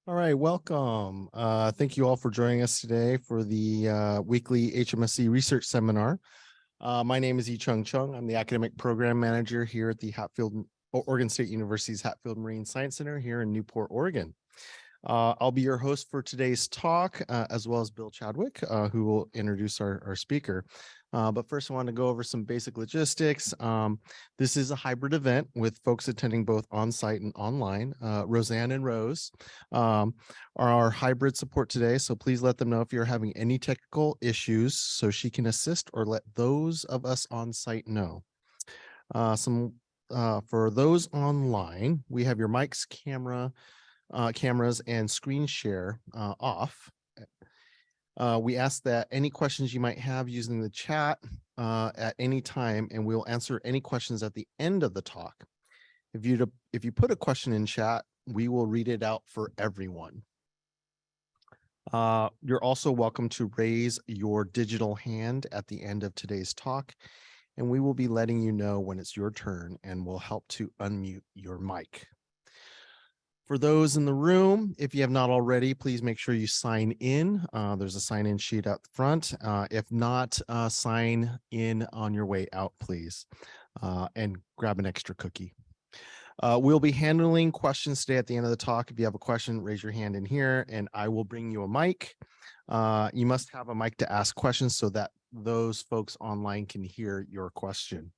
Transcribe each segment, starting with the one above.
All right, welcome. Thank you all for joining us today for the weekly HMSC research seminar. My name is Yi-Chung Chung. I'm the academic program manager here at the Oregon State University's Hatfield Marine Science Center here in Newport, Oregon. I'll be your host for today's talk, as well as Bill Chadwick, who will introduce our speaker. But first, I want to go over some basic logistics. This is a hybrid event with folks attending both on-site and online. Roseanne and Rose are our hybrid support today, so please let them know if you're having any technical issues so she can assist or let those of us on-site know. For those online, we have your mics, cameras and screen share off. We ask that any questions you might have using the chat at any time, and we'll answer any questions at the end of the talk. If you put a question in chat, we will read it out for everyone. You're also welcome to raise your digital hand at the end of today's talk, and we will be letting you know when it's your turn, and we'll help to unmute your mic. For those in the room, if you have not already, please make sure you sign in. There's a sign-in sheet out front. If not, sign in on your way out, please, and grab an extra cookie. We'll be handling questions today at the end of the talk. If you have a question, raise your hand in here, and I will bring you a mic. You must have a mic to ask questions so that those folks online can hear your question.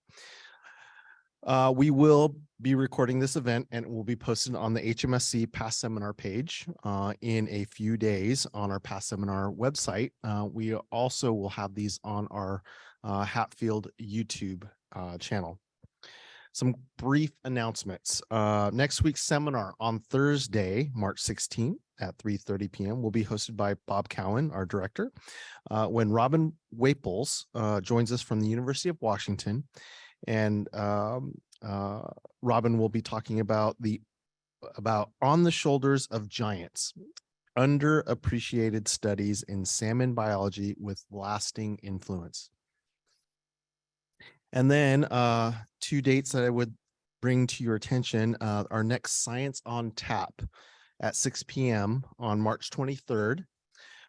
We will be recording this event, and it will be posted on the HMSC past seminar page in a few days on our past seminar website. We also will have these on our Hatfield YouTube channel. Some brief announcements. Next week's seminar on Thursday, March 16th at 3:30 p.m. will be hosted by Bob Cowan, our director, when Robin Waples joins us from the University of Washington. And Robin will be talking about On the Shoulders of Giants, underappreciated studies in salmon biology with lasting influence. And then 2 dates that I would bring to your attention, our next Science on Tap at 6 p.m. on March 23rd.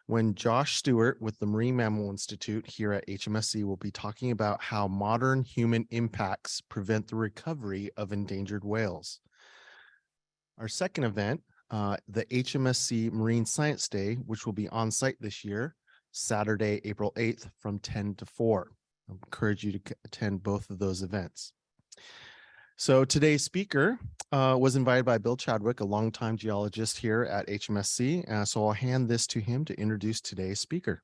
When Josh Stewart with the Marine Mammal Institute here at HMSC will be talking about how modern human impacts prevent the recovery of endangered whales. Our second event, the HMSC Marine Science Day, which will be on site this year, Saturday, April 8th from 10 to 4. I encourage you to attend both of those events. So today's speaker was invited by Bill Chadwick, a longtime geologist here at HMSC. So I'll hand this to him to introduce today's speaker.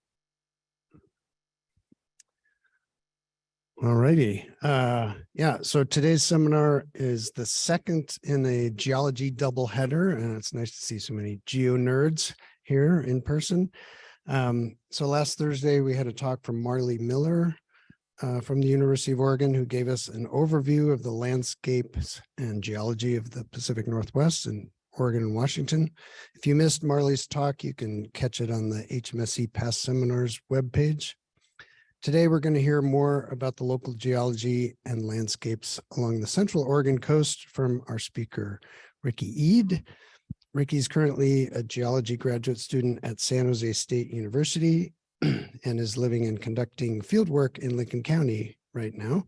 All righty. So today's seminar is the second in a geology doubleheader, and it's nice to see so many geo nerds here in person. So last Thursday, we had a talk from Marley Miller from the University of Oregon, who gave us an overview of the landscapes and geology of the Pacific Northwest in Oregon and Washington. If you missed Marley's talk, you can catch it on the HMSC Past Seminars webpage. Today, we're going to hear more about the local geology and landscapes along the Central Oregon coast from our speaker, Ricky Eade. Ricky's currently a geology graduate student at San Jose State University and is living and conducting fieldwork in Lincoln County right now.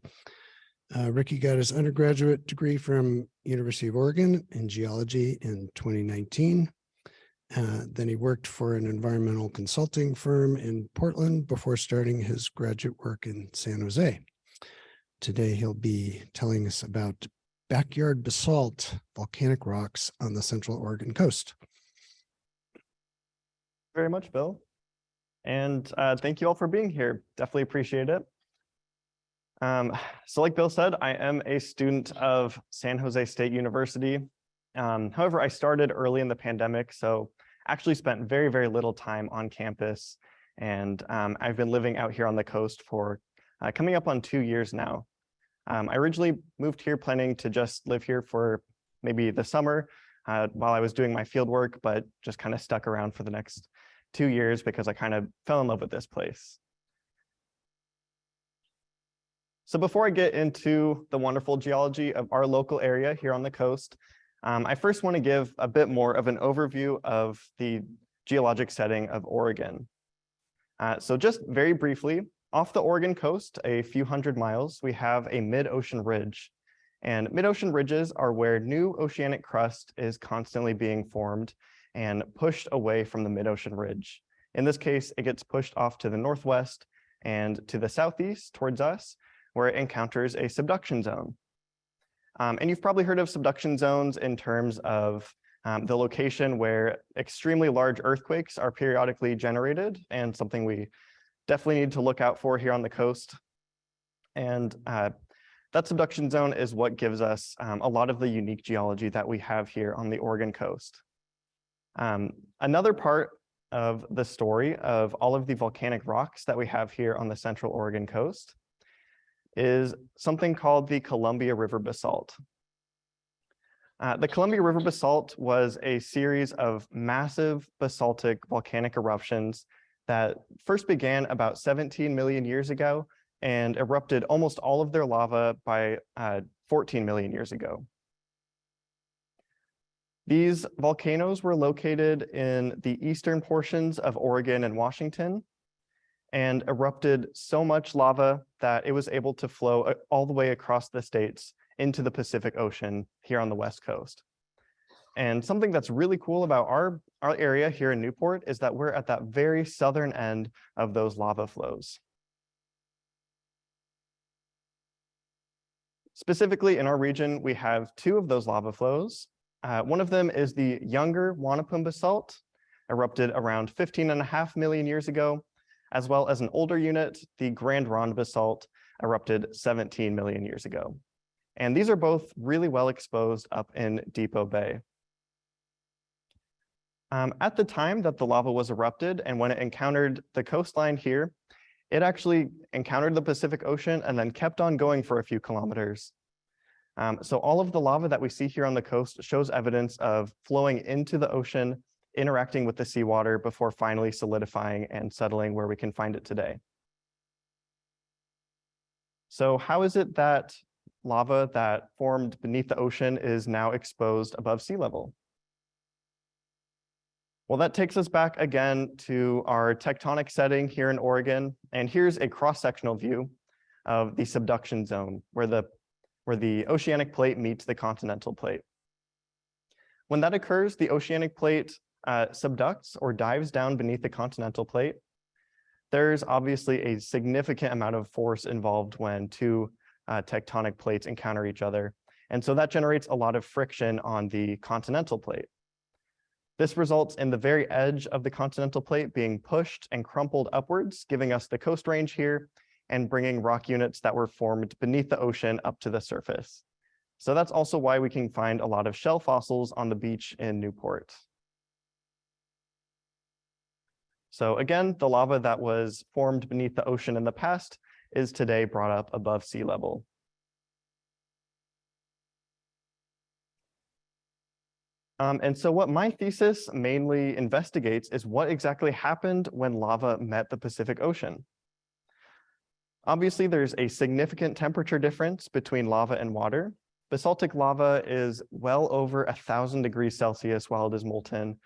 Ricky got his undergraduate degree from University of Oregon in geology in 2019. Then he worked for an environmental consulting firm in Portland before starting his graduate work in San Jose. Today, he'll be telling us about backyard basalt volcanic rocks on the Central Oregon coast. Very much, Bill. And thank you all for being here. Definitely appreciate it. So like Bill said, I am a student of San Jose State University. However, I started early in the pandemic, so actually spent very, very little time on campus. And I've been living out here on the coast for coming up on 2 years now. I originally moved here planning to just live here for maybe the summer while I was doing my field work, but just kind of stuck around for the next 2 years because I kind of fell in love with this place. So before I get into the wonderful geology of our local area here on the coast, I first want to give a bit more of an overview of the geologic setting of Oregon. So just very briefly, off the Oregon coast, a few hundred miles, we have a mid-ocean ridge. And mid-ocean ridges are where new oceanic crust is constantly being formed and pushed away from the mid-ocean ridge. In this case, it gets pushed off to the northwest and to the southeast towards us, where it encounters a subduction zone. And you've probably heard of subduction zones in terms of the location where extremely large earthquakes are periodically generated, and something we definitely need to look out for here on the coast. And that subduction zone is what gives us a lot of the unique geology that we have here on the Oregon coast. Another part of the story of all of the volcanic rocks that we have here on the central Oregon coast is something called the Columbia River Basalt. The Columbia River Basalt was a series of massive basaltic volcanic eruptions that first began about 17 million years ago and erupted almost all of their lava by 14 million years ago. These volcanoes were located in the eastern portions of Oregon and Washington and erupted so much lava that it was able to flow all the way across the states into the Pacific Ocean here on the West Coast. And something that's really cool about our area here in Newport is that we're at that very southern end of those lava flows. Specifically in our region, we have two of those lava flows. One of them is the younger Wanapum basalt, erupted around 15.5 million years ago, as well as an older unit, the Grand Ronde basalt, erupted 17 million years ago. And these are both really well exposed up in Depoe Bay. At the time that the lava was erupted and when it encountered the coastline here, it actually encountered the Pacific Ocean and then kept on going for a few kilometers. So all of the lava that we see here on the coast shows evidence of flowing into the ocean, interacting with the seawater before finally solidifying and settling where we can find it today. So how is it that lava that formed beneath the ocean is now exposed above sea level? Well, that takes us back again to our tectonic setting here in Oregon. And here's a cross-sectional view of the subduction zone where the oceanic plate meets the continental plate. When that occurs, the oceanic plate subducts or dives down beneath the continental plate. There's obviously a significant amount of force involved when two tectonic plates encounter each other. And so that generates a lot of friction on the continental plate. This results in the very edge of the continental plate being pushed and crumpled upwards, giving us the Coast Range here and bringing rock units that were formed beneath the ocean up to the surface. So that's also why we can find a lot of shell fossils on the beach in Newport. So again, the lava that was formed beneath the ocean in the past is today brought up above sea level. And so what my thesis mainly investigates is what exactly happened when lava met the Pacific Ocean. Obviously, there's a significant temperature difference between lava and water. Basaltic lava is well over 1,000 degrees Celsius while it is molten.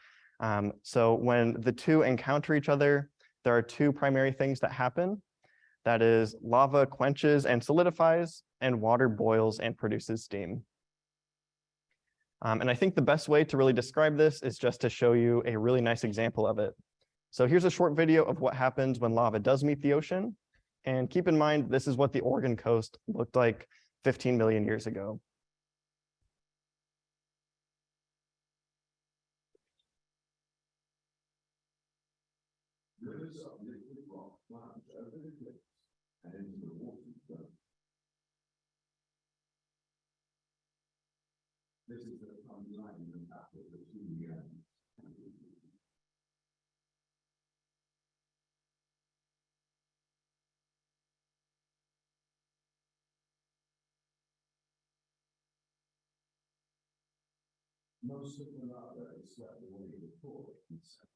So when the two encounter each other, there are two primary things that happen. That is, lava quenches and solidifies, and water boils and produces steam. And I think the best way to really describe this is just to show you a really nice example of it. So here's a short video of what happens when lava does meet the ocean. And keep in mind, this is what the Oregon coast looked like 15 million years ago. Rivers of liquid rock plunge over the cliffs and into the water flow. This is the front line of the battle between the elements. Most of the lava is swept away before it can settle.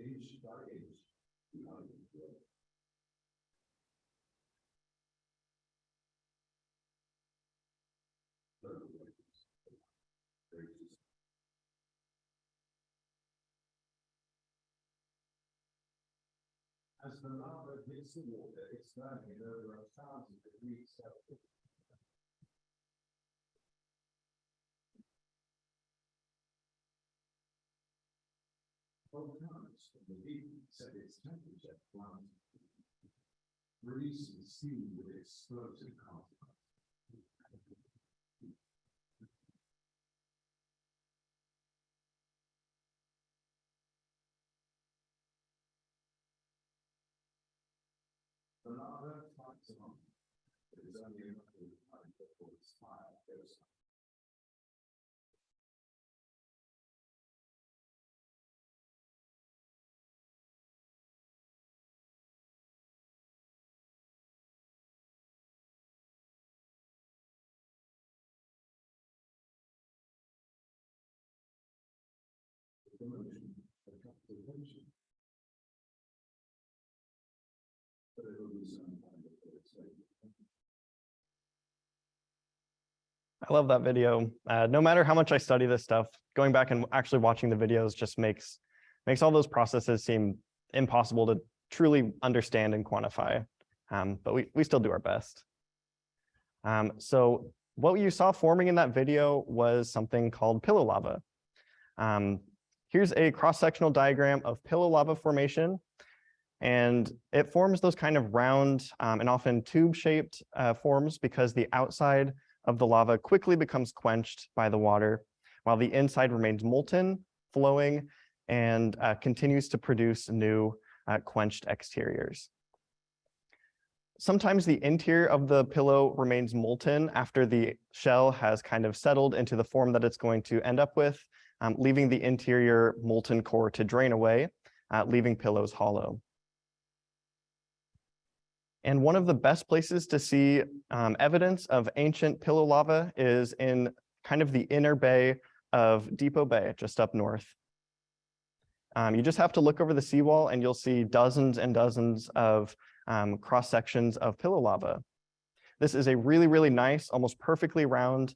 inch by inch, behind the flow. As the lava hits the water, it's burning over 1,000 degrees Celsius. Volcanoes from the deep set its temperature climbs, releasing steam with explosive consequences. The lava fights on. It is only a matter of time before its fire goes out. The motion attracts attention. But it will be some time before it's ready. I love that video. No matter how much I study this stuff, going back and actually watching the videos just makes all those processes seem impossible to truly understand and quantify. But we still do our best. So what you saw forming in that video was something called pillow lava. Here's a cross-sectional diagram of pillow lava formation. And it forms those kind of round and often tube-shaped forms because the outside of the lava quickly becomes quenched by the water, while the inside remains molten, flowing, and continues to produce new quenched exteriors. Sometimes the interior of the pillow remains molten after the shell has kind of settled into the form that it's going to end up with, leaving the interior molten core to drain away, leaving pillows hollow. And one of the best places to see evidence of ancient pillow lava is in kind of the inner bay of Depoe Bay, just up north. You just have to look over the seawall and you'll see dozens and dozens of cross sections of pillow lava. This is a really, really nice, almost perfectly round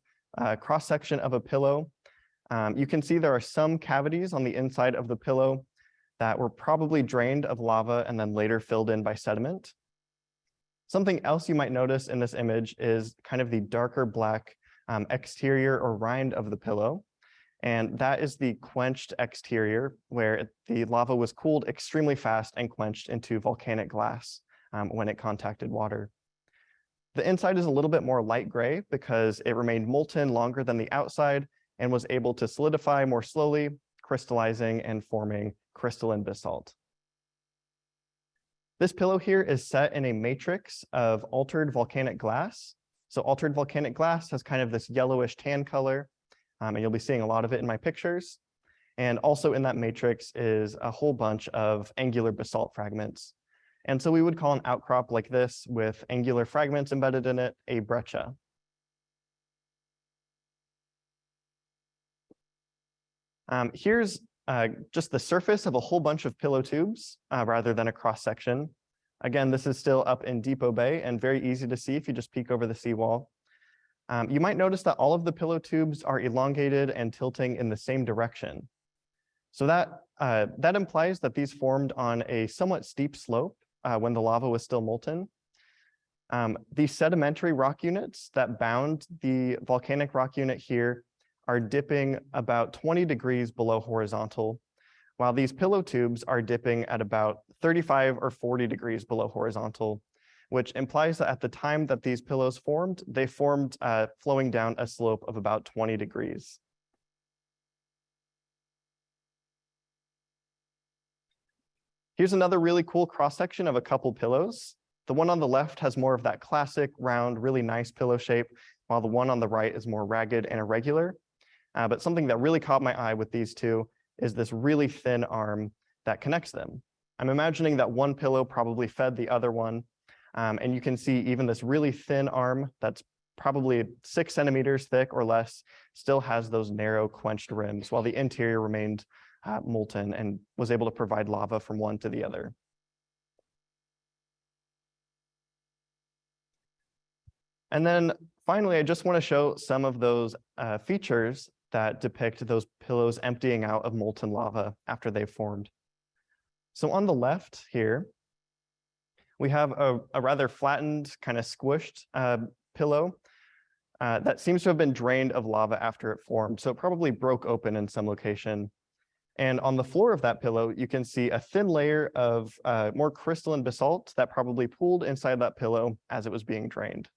cross section of a pillow. You can see there are some cavities on the inside of the pillow that were probably drained of lava and then later filled in by sediment. Something else you might notice in this image is kind of the darker black exterior or rind of the pillow. And that is the quenched exterior where the lava was cooled extremely fast and quenched into volcanic glass when it contacted water. The inside is a little bit more light gray because it remained molten longer than the outside and was able to solidify more slowly, crystallizing and forming crystalline basalt. This pillow here is set in a matrix of altered volcanic glass. So altered volcanic glass has kind of this yellowish tan color, and you'll be seeing a lot of it in my pictures. And also in that matrix is a whole bunch of angular basalt fragments. And so we would call an outcrop like this with angular fragments embedded in it a breccia. Here's just the surface of a whole bunch of pillow tubes rather than a cross section. Again, this is still up in Depoe Bay and very easy to see if you just peek over the seawall. You might notice that all of the pillow tubes are elongated and tilting in the same direction. So that implies that these formed on a somewhat steep slope when the lava was still molten. These sedimentary rock units that bound the volcanic rock unit here are dipping about 20 degrees below horizontal, while these pillow tubes are dipping at about 35 or 40 degrees below horizontal, which implies that at the time that these pillows formed, they formed flowing down a slope of about 20 degrees. Here's another really cool cross-section of a couple pillows. The one on the left has more of that classic, round, really nice pillow shape, while the one on the right is more ragged and irregular. But something that really caught my eye with these two is this really thin arm that connects them. I'm imagining that one pillow probably fed the other one. And you can see even this really thin arm that's probably 6 centimeters thick or less still has those narrow quenched rims, while the interior remained molten and was able to provide lava from one to the other. And then finally, I just want to show some of those features that depict those pillows emptying out of molten lava after they've formed. So on the left here, we have a rather flattened, kind of squished pillow that seems to have been drained of lava after it formed. So it probably broke open in some location. And on the floor of that pillow, you can see a thin layer of more crystalline basalt that probably pooled inside that pillow as it was being drained.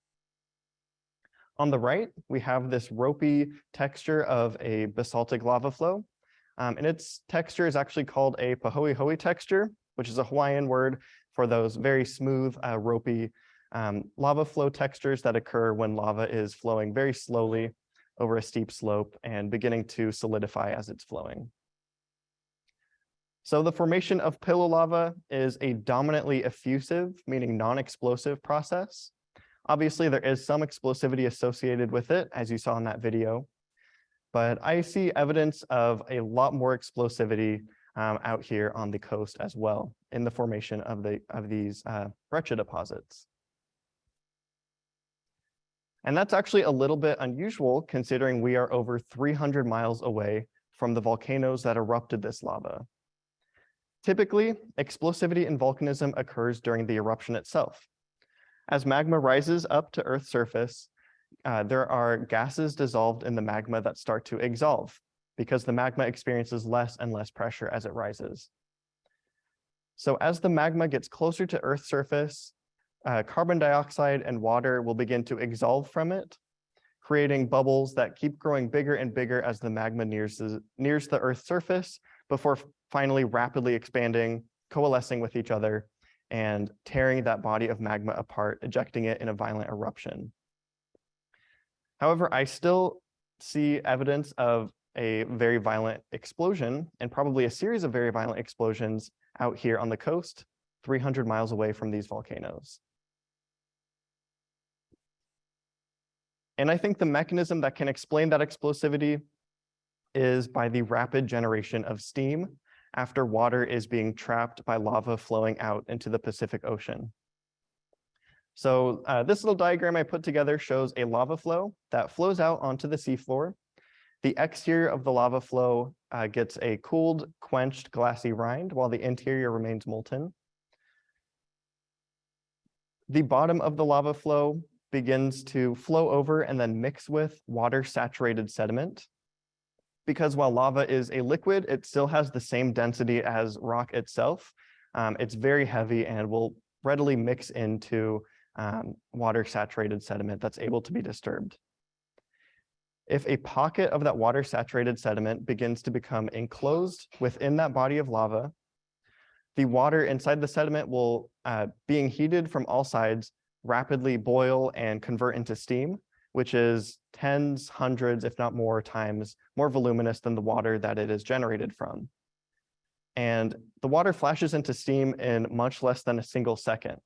On the right, we have this ropey texture of a basaltic lava flow. And its texture is actually called a pahoehoe texture, which is a Hawaiian word for those very smooth, ropey lava flow textures that occur when lava is flowing very slowly over a steep slope and beginning to solidify as it's flowing. So the formation of pillow lava is a dominantly effusive, meaning non-explosive process. Obviously, there is some explosivity associated with it, as you saw in that video, but I see evidence of a lot more explosivity out here on the coast as well in the formation of these breccia deposits. And that's actually a little bit unusual considering we are over 300 miles away from the volcanoes that erupted this lava. Typically, explosivity in volcanism occurs during the eruption itself. As magma rises up to Earth's surface, there are gases dissolved in the magma that start to exsolve because the magma experiences less and less pressure as it rises. So as the magma gets closer to Earth's surface, carbon dioxide and water will begin to exsolve from it, creating bubbles that keep growing bigger and bigger as the magma nears the Earth's surface before finally rapidly expanding, coalescing with each other, and tearing that body of magma apart, ejecting it in a violent eruption. However, I still see evidence of a very violent explosion and probably a series of very violent explosions out here on the coast, 300 miles away from these volcanoes. And I think the mechanism that can explain that explosivity is by the rapid generation of steam after water is being trapped by lava flowing out into the Pacific Ocean. So this little diagram I put together shows a lava flow that flows out onto the seafloor. The exterior of the lava flow gets a cooled, quenched, glassy rind, while the interior remains molten. The bottom of the lava flow begins to flow over and then mix with water-saturated sediment. Because while lava is a liquid, it still has the same density as rock itself. It's very heavy and will readily mix into water-saturated sediment that's able to be disturbed. If a pocket of that water-saturated sediment begins to become enclosed within that body of lava, the water inside the sediment will, being heated from all sides, rapidly boil and convert into steam, which is tens, hundreds, if not more times more voluminous than the water that it is generated from. And the water flashes into steam in much less than a single second.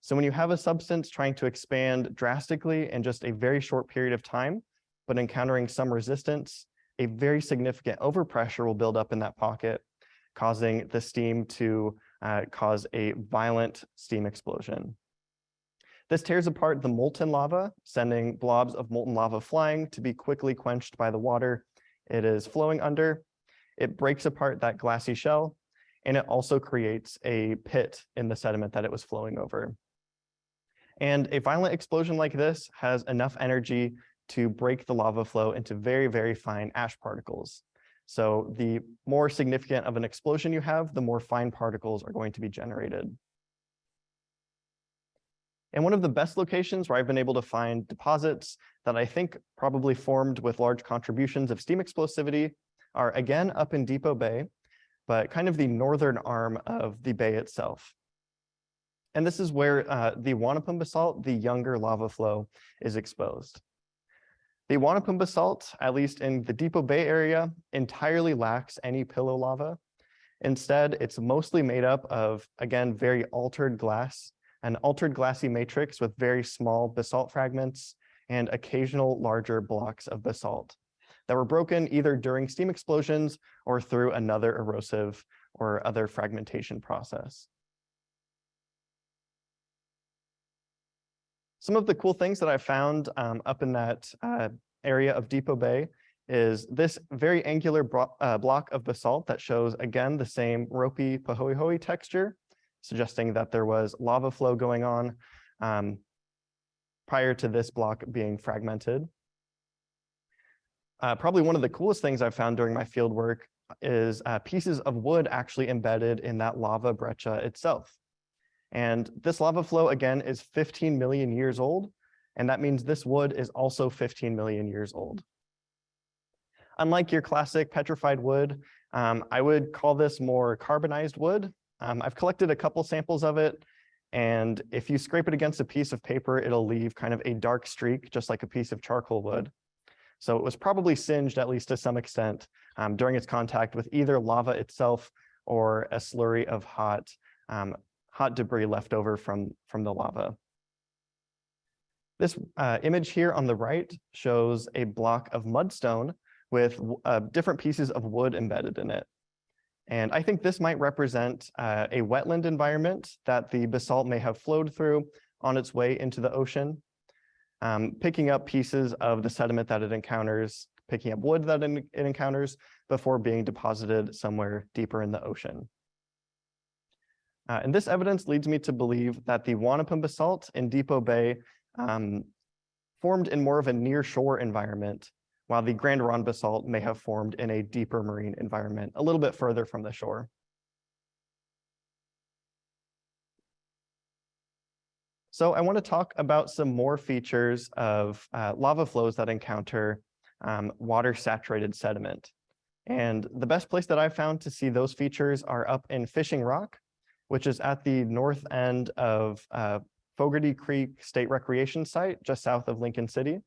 So when you have a substance trying to expand drastically in just a very short period of time, but encountering some resistance, a very significant overpressure will build up in that pocket, causing the steam to cause a violent steam explosion. This tears apart the molten lava, sending blobs of molten lava flying to be quickly quenched by the water it is flowing under. It breaks apart that glassy shell, and it also creates a pit in the sediment that it was flowing over. And a violent explosion like this has enough energy to break the lava flow into very, very fine ash particles. So the more significant of an explosion you have, the more fine particles are going to be generated. And one of the best locations where I've been able to find deposits that I think probably formed with large contributions of steam explosivity are again up in Depoe Bay, but kind of the northern arm of the bay itself. And this is where the Wanapum basalt, the younger lava flow, is exposed. The Wanapum basalt, at least in the Depoe Bay area, entirely lacks any pillow lava. Instead, it's mostly made up of, again, very altered glass, an altered glassy matrix with very small basalt fragments and occasional larger blocks of basalt. that were broken either during steam explosions or through another erosive or other fragmentation process. Some of the cool things that I found up in that area of Depoe Bay is this very angular block of basalt that shows, again, the same ropey pahoehoe texture, suggesting that there was lava flow going on prior to this block being fragmented. Probably one of the coolest things I've found during my field work is pieces of wood actually embedded in that lava breccia itself. And this lava flow, again, is 15 million years old, and that means this wood is also 15 million years old. Unlike your classic petrified wood, I would call this more carbonized wood. I've collected a couple samples of it, and if you scrape it against a piece of paper, it'll leave kind of a dark streak, just like a piece of charcoal would. So it was probably singed, at least to some extent, during its contact with either lava itself or a slurry of hot debris left over from the lava. This image here on the right shows a block of mudstone with different pieces of wood embedded in it. And I think this might represent a wetland environment that the basalt may have flowed through on its way into the ocean, picking up pieces of the sediment that it encounters, picking up wood that it encounters before being deposited somewhere deeper in the ocean. And this evidence leads me to believe that the Wanapum basalt in Depoe Bay formed in more of a near-shore environment, while the Grand Ronde basalt may have formed in a deeper marine environment, a little bit further from the shore. So I want to talk about some more features of lava flows that encounter water-saturated sediment. And the best place that I've found to see those features are up in Fishing Rock, which is at the north end of Fogarty Creek State Recreation Site, just south of Lincoln City.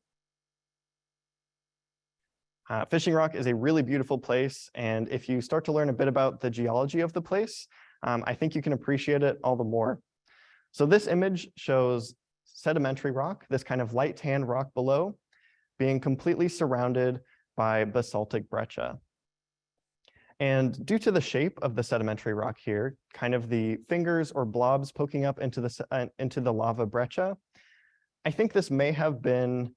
Fishing Rock is a really beautiful place, and if you start to learn a bit about the geology of the place, I think you can appreciate it all the more. So this image shows sedimentary rock, this kind of light tan rock below, being completely surrounded by basaltic breccia. And due to the shape of the sedimentary rock here, kind of the fingers or blobs poking up into the lava breccia, I think this may have been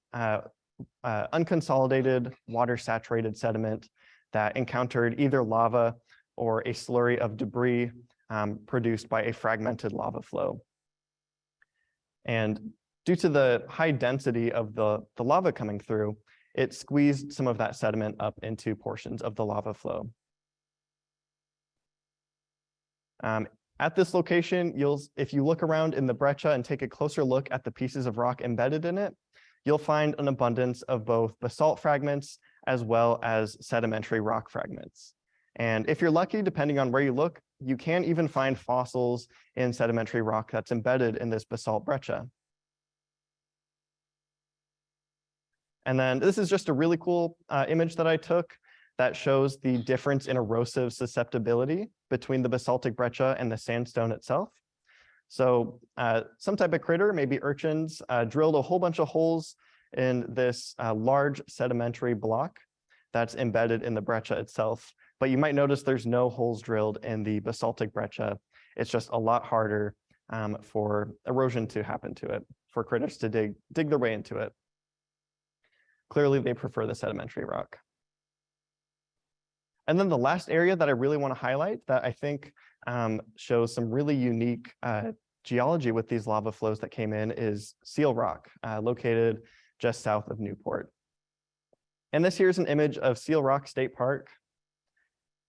unconsolidated water-saturated sediment that encountered either lava or a slurry of debris produced by a fragmented lava flow. And due to the high density of the lava coming through, it squeezed some of that sediment up into portions of the lava flow. At this location, if you look around in the breccia and take a closer look at the pieces of rock embedded in it, you'll find an abundance of both basalt fragments as well as sedimentary rock fragments. And if you're lucky, depending on where you look, you can even find fossils in sedimentary rock that's embedded in this basalt breccia. And then this is just a really cool image that I took that shows the difference in erosive susceptibility between the basaltic breccia and the sandstone itself. So some type of critter, maybe urchins, drilled a whole bunch of holes in this large sedimentary block that's embedded in the breccia itself. But you might notice there's no holes drilled in the basaltic breccia. It's just a lot harder for erosion to happen to it, for critters to dig their way into it. Clearly, they prefer the sedimentary rock. And then the last area that I really want to highlight that I think shows some really unique geology with these lava flows that came in is Seal Rock, located just south of Newport. And this here is an image of Seal Rock State Park,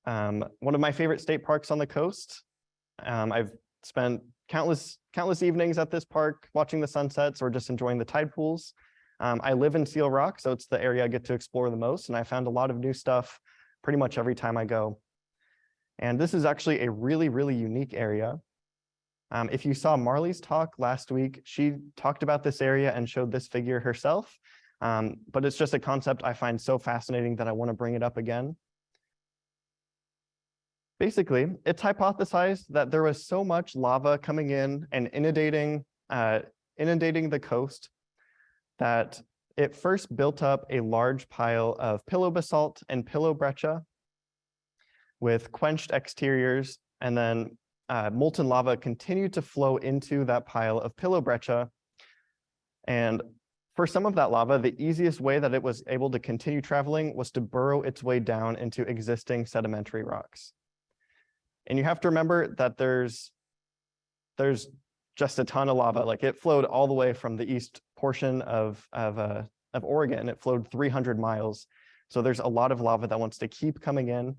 one of my favorite state parks on the coast. I've spent countless evenings at this park watching the sunsets or just enjoying the tide pools. I live in Seal Rock, so it's the area I get to explore the most, and I found a lot of new stuff pretty much every time I go. And this is actually a really, really unique area. If you saw Marley's talk last week, she talked about this area and showed this figure herself, but it's just a concept I find so fascinating that I want to bring it up again. Basically, it's hypothesized that there was so much lava coming in and inundating the coast that it first built up a large pile of pillow basalt and pillow breccia with quenched exteriors, and then molten lava continued to flow into that pile of pillow breccia. And for some of that lava, the easiest way that it was able to continue traveling was to burrow its way down into existing sedimentary rocks. And you have to remember that there's just a ton of lava. Like, it flowed all the way from the east portion of Oregon. It flowed 300 miles. So there's a lot of lava that wants to keep coming in.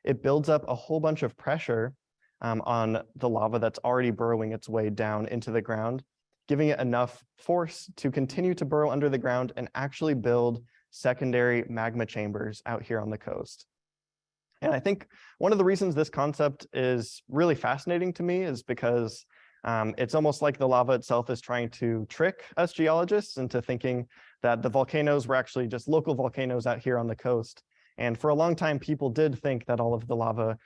It builds up a whole bunch of pressure on the lava that's already burrowing its way down into the ground, giving it enough force to continue to burrow under the ground and actually build secondary magma chambers out here on the coast. And I think one of the reasons this concept is really fascinating to me is because it's almost like the lava itself is trying to trick us geologists into thinking that the volcanoes were actually just local volcanoes out here on the coast. And for a long time, people did think that all of the lava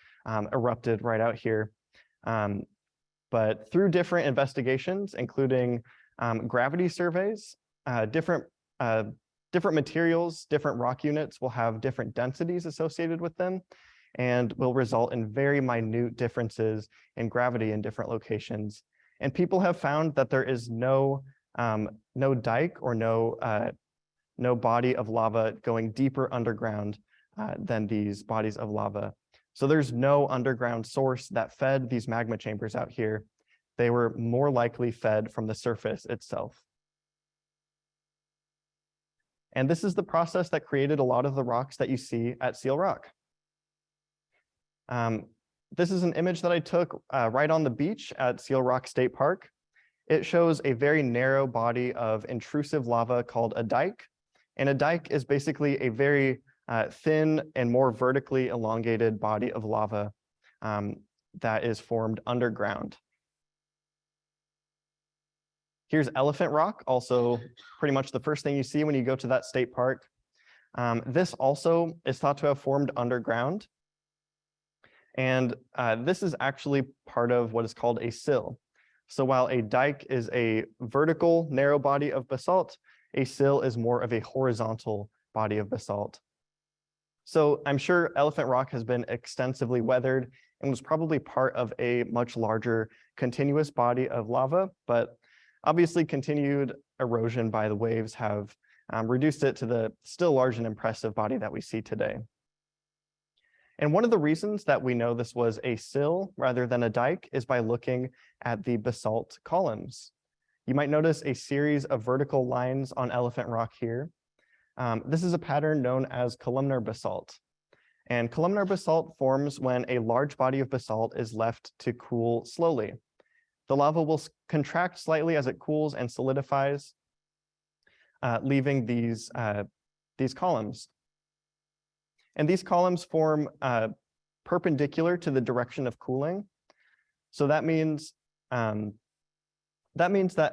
erupted right out here. But through different investigations, including gravity surveys, different materials, different rock units will have different densities associated with them and will result in very minute differences in gravity in different locations. And people have found that there is no dike or no body of lava going deeper underground than these bodies of lava. So there's no underground source that fed these magma chambers out here. They were more likely fed from the surface itself. And this is the process that created a lot of the rocks that you see at Seal Rock. This is an image that I took right on the beach at Seal Rock State Park. It shows a very narrow body of intrusive lava called a dike. And a dike is basically a very thin and more vertically elongated body of lava that is formed underground. Here's Elephant Rock, also pretty much the first thing you see when you go to that state park. This also is thought to have formed underground. And this is actually part of what is called a sill. So while a dike is a vertical narrow body of basalt, a sill is more of a horizontal body of basalt. So I'm sure Elephant Rock has been extensively weathered and was probably part of a much larger continuous body of lava, but obviously continued erosion by the waves have reduced it to the still large and impressive body that we see today. And one of the reasons that we know this was a sill rather than a dike is by looking at the basalt columns. You might notice a series of vertical lines on Elephant Rock here. This is a pattern known as columnar basalt. And columnar basalt forms when a large body of basalt is left to cool slowly. The lava will contract slightly as it cools and solidifies, leaving these columns. And these columns form perpendicular to the direction of cooling. So that means that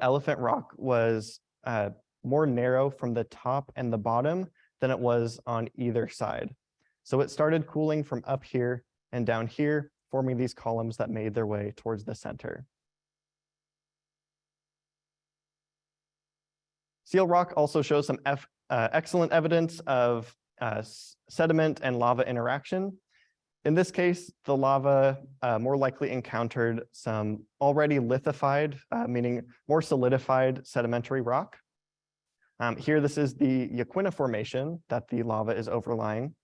Elephant Rock was more narrow from the top and the bottom than it was on either side. So it started cooling from up here and down here, forming these columns that made their way towards the center. Seal Rock also shows some excellent evidence of sediment and lava interaction. In this case, the lava more likely encountered some already lithified, meaning more solidified sedimentary rock. Here, this is the Yaquina Formation that the lava is overlying.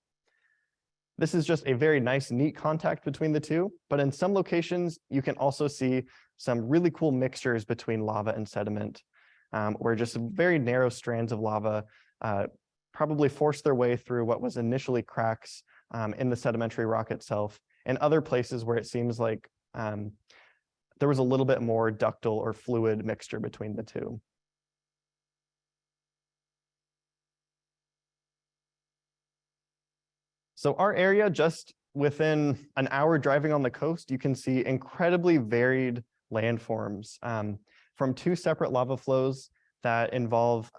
This is just a very nice, neat contact between the two, but in some locations, you can also see some really cool mixtures between lava and sediment, where just very narrow strands of lava probably forced their way through what was initially cracks in the sedimentary rock itself, and other places where it seems like there was a little bit more ductile or fluid mixture between the two. So our area, just within an hour driving on the coast, you can see incredibly varied landforms from two separate lava flows that involve,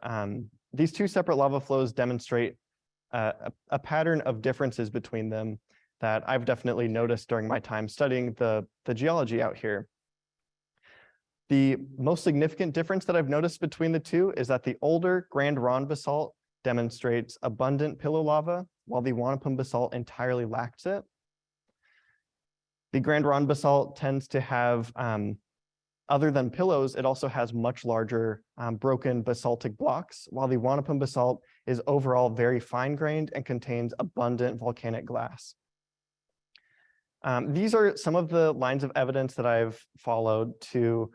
these two separate lava flows demonstrate a pattern of differences between them that I've definitely noticed during my time studying the geology out here. The most significant difference that I've noticed between the two is that the older Grand Ronde basalt demonstrates abundant pillow lava, while the Wanapum basalt entirely lacks it. The Grand Ronde basalt tends to have, other than pillows, it also has much larger broken basaltic blocks, while the Wanapum basalt is overall very fine-grained and contains abundant volcanic glass. These are some of the lines of evidence that I've followed to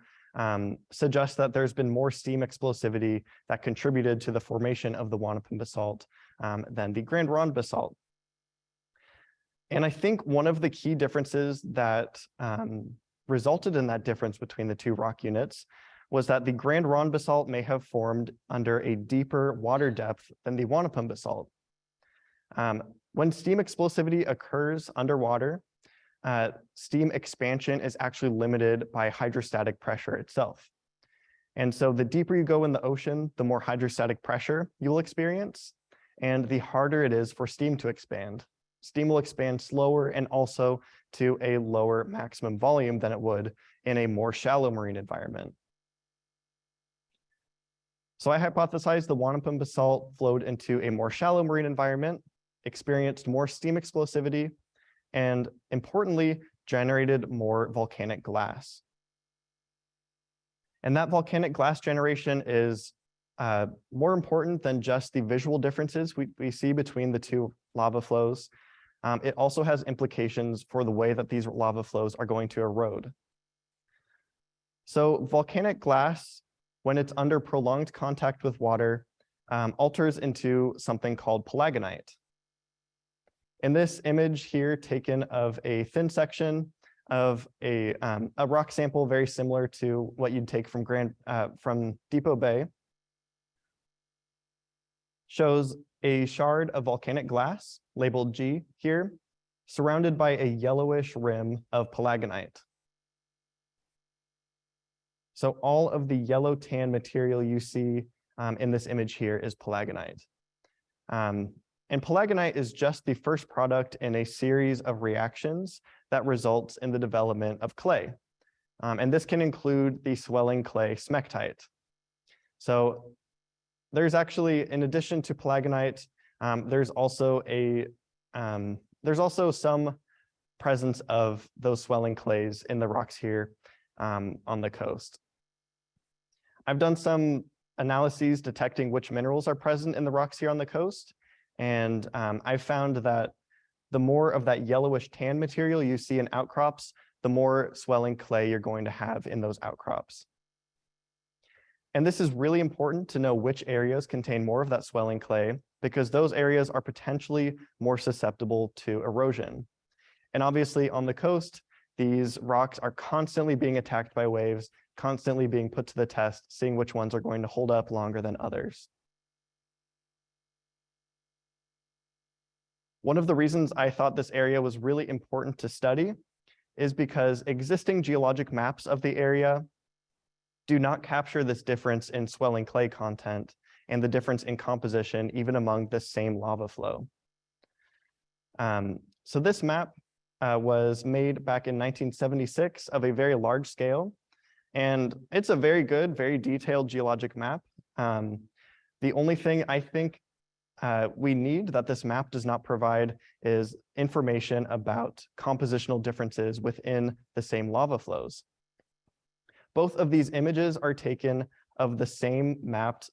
suggest that there's been more steam explosivity that contributed to the formation of the Wanapum basalt than the Grand Ronde basalt. And I think one of the key differences that resulted in that difference between the two rock units was that the Grand Ronde basalt may have formed under a deeper water depth than the Wanapum basalt. When steam explosivity occurs underwater, steam expansion is actually limited by hydrostatic pressure itself. And so the deeper you go in the ocean, the more hydrostatic pressure you'll experience, and the harder it is for steam to expand. Steam will expand slower and also to a lower maximum volume than it would in a more shallow marine environment. So I hypothesized the Wanapum basalt flowed into a more shallow marine environment, experienced more steam explosivity, and importantly, generated more volcanic glass. And that volcanic glass generation is more important than just the visual differences we see between the two lava flows. It also has implications for the way that these lava flows are going to erode. So volcanic glass, when it's under prolonged contact with water, alters into something called palagonite. In this image here, taken of a thin section of a rock sample very similar to what you'd take from Depoe Bay, shows a shard of volcanic glass labeled G here, surrounded by a yellowish rim of palagonite. So all of the yellow tan material you see in this image here is palagonite. And palagonite is just the first product in a series of reactions that results in the development of clay. And this can include the swelling clay smectite. So there's actually, in addition to palagonite, there's also some presence of those swelling clays in the rocks here on the coast. I've done some analyses detecting which minerals are present in the rocks here on the coast. And I've found that the more of that yellowish tan material you see in outcrops, the more swelling clay you're going to have in those outcrops. And this is really important to know which areas contain more of that swelling clay, because those areas are potentially more susceptible to erosion. And obviously on the coast, these rocks are constantly being attacked by waves, constantly being put to the test, seeing which ones are going to hold up longer than others. One of the reasons I thought this area was really important to study is because existing geologic maps of the area do not capture this difference in swelling clay content and the difference in composition even among the same lava flow. So this map was made back in 1976 of a very large scale, and it's a very good, very detailed geologic map. The only thing I think we need that this map does not provide is information about compositional differences within the same lava flows. Both of these images are taken of the same mapped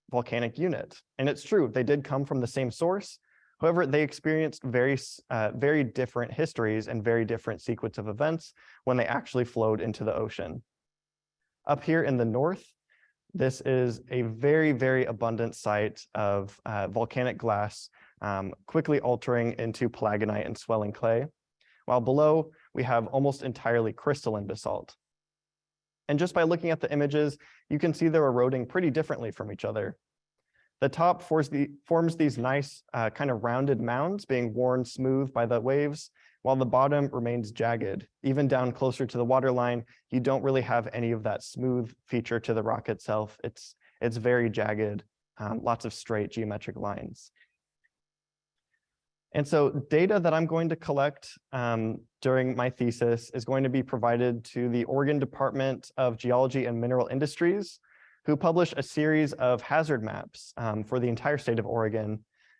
volcanic unit. And it's true, they did come from the same source. However, they experienced very different histories and very different sequence of events when they actually flowed into the ocean. Up here in the north, this is a very, very abundant site of volcanic glass, quickly altering into palagonite and swelling clay, while below we have almost entirely crystalline basalt. And just by looking at the images, you can see they're eroding pretty differently from each other. The top forms these nice kind of rounded mounds being worn smooth by the waves, while the bottom remains jagged. Even down closer to the waterline, you don't really have any of that smooth feature to the rock itself. It's very jagged, lots of straight geometric lines. And so data that I'm going to collect during my thesis is going to be provided to the Oregon Department of Geology and Mineral Industries, who publish a series of hazard maps for the entire state of Oregon.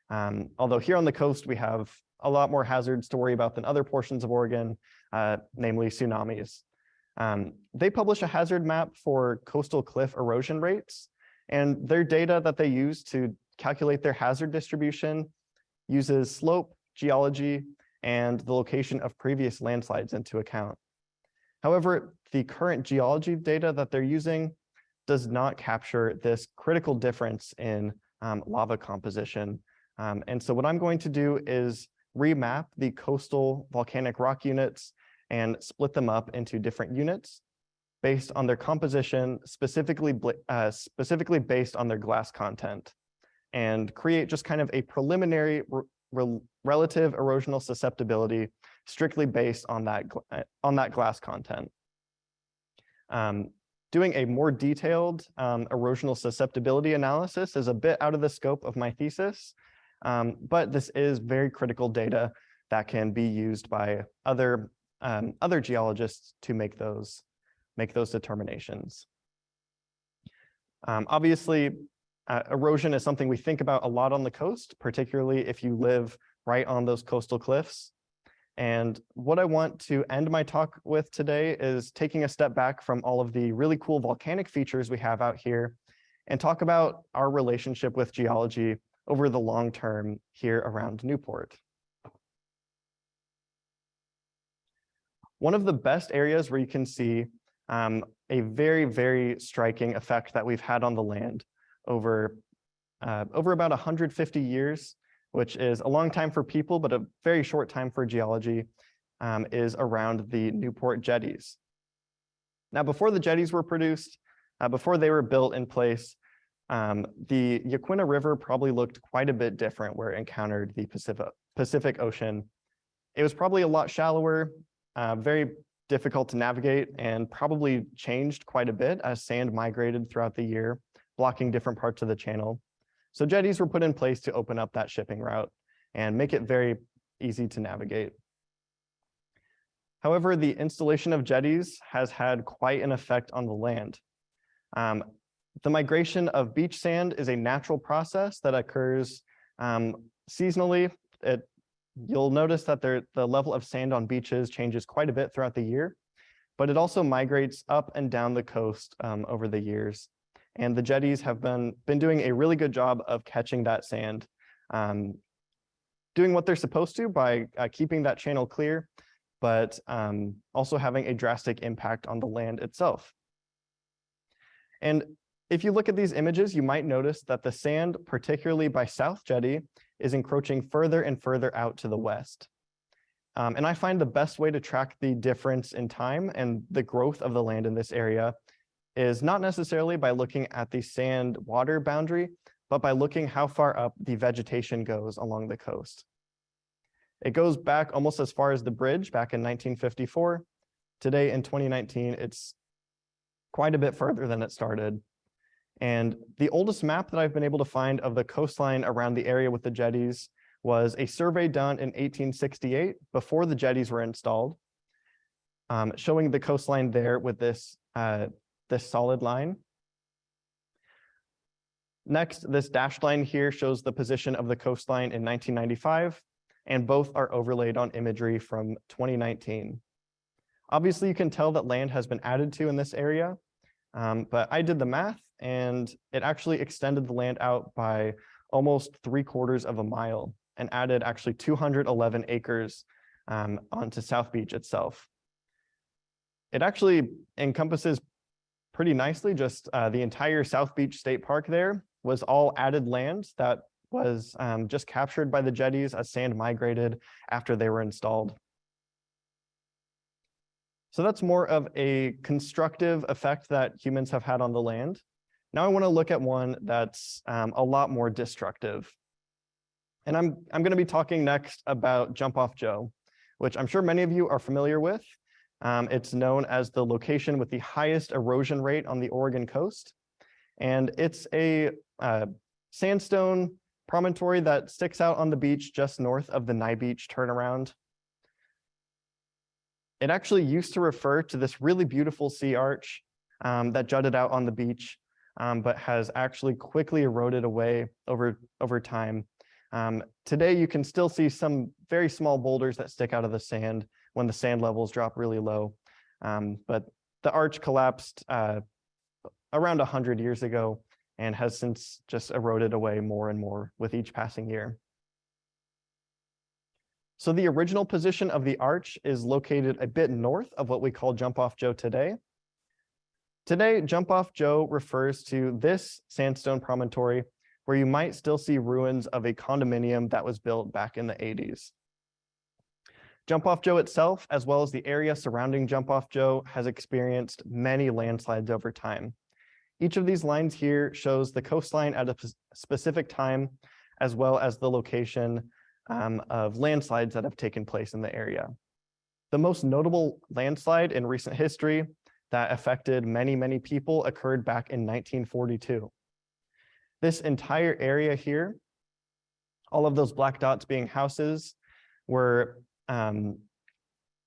Although here on the coast, we have a lot more hazards to worry about than other portions of Oregon, namely tsunamis. They publish a hazard map for coastal cliff erosion rates, and their data that they use to calculate their hazard distribution uses slope, geology, and the location of previous landslides into account. However, the current geology data that they're using does not capture this critical difference in lava composition. And so what I'm going to do is remap the coastal volcanic rock units and split them up into different units based on their composition, specifically based on their glass content, and create just kind of a preliminary relative erosional susceptibility strictly based on that glass content. Doing a more detailed erosional susceptibility analysis is a bit out of the scope of my thesis, but this is very critical data that can be used by other geologists to make those determinations. Obviously, erosion is something we think about a lot on the coast, particularly if you live right on those coastal cliffs. And what I want to end my talk with today is taking a step back from all of the really cool volcanic features we have out here and talk about our relationship with geology over the long term here around Newport. One of the best areas where you can see a very, very striking effect that we've had on the land over about 150 years, which is a long time for people, but a very short time for geology, is around the Newport jetties. Now, before the jetties were produced, before they were built in place, the Yaquina River probably looked quite a bit different where it encountered the Pacific Ocean. It was probably a lot shallower, very difficult to navigate, and probably changed quite a bit as sand migrated throughout the year, blocking different parts of the channel. So jetties were put in place to open up that shipping route and make it very easy to navigate. However, the installation of jetties has had quite an effect on the land. The migration of beach sand is a natural process that occurs seasonally. You'll notice that the level of sand on beaches changes quite a bit throughout the year, but it also migrates up and down the coast over the years. And the jetties have been doing a really good job of catching that sand, doing what they're supposed to by keeping that channel clear, but also having a drastic impact on the land itself. And if you look at these images, you might notice that the sand, particularly by South Jetty, is encroaching further and further out to the west. And I find the best way to track the difference in time and the growth of the land in this area is not necessarily by looking at the sand water boundary, but by looking how far up the vegetation goes along the coast. It goes back almost as far as the bridge back in 1954. Today in 2019, it's quite a bit further than it started. And the oldest map that I've been able to find of the coastline around the area with the jetties was a survey done in 1868 before the jetties were installed, showing the coastline there with this solid line. Next, this dashed line here shows the position of the coastline in 1995, and both are overlaid on imagery from 2019. Obviously, you can tell that land has been added to in this area, but I did the math, and it actually extended the land out by almost 3/4 of a mile and added actually 211 acres onto South Beach itself. It actually encompasses pretty nicely just the entire South Beach State Park there was all added land that was just captured by the jetties as sand migrated after they were installed. So that's more of a constructive effect that humans have had on the land. Now I want to look at one that's a lot more destructive. And I'm going to be talking next about Jump Off Joe, which I'm sure many of you are familiar with. It's known as the location with the highest erosion rate on the Oregon coast. And it's a sandstone promontory that sticks out on the beach just north of the Nye Beach turnaround. It actually used to refer to this really beautiful sea arch that jutted out on the beach, but has actually quickly eroded away over time. Today, you can still see some very small boulders that stick out of the sand when the sand levels drop really low. But the arch collapsed around 100 years ago and has since just eroded away more and more with each passing year. So the original position of the arch is located a bit north of what we call Jump Off Joe today. Today, Jump Off Joe refers to this sandstone promontory where you might still see ruins of a condominium that was built back in the 80s. Jump Off Joe itself, as well as the area surrounding Jump Off Joe, has experienced many landslides over time. Each of these lines here shows the coastline at a specific time, as well as the location of landslides that have taken place in the area. The most notable landslide in recent history that affected many, many people occurred back in 1942. This entire area here, all of those black dots being houses, were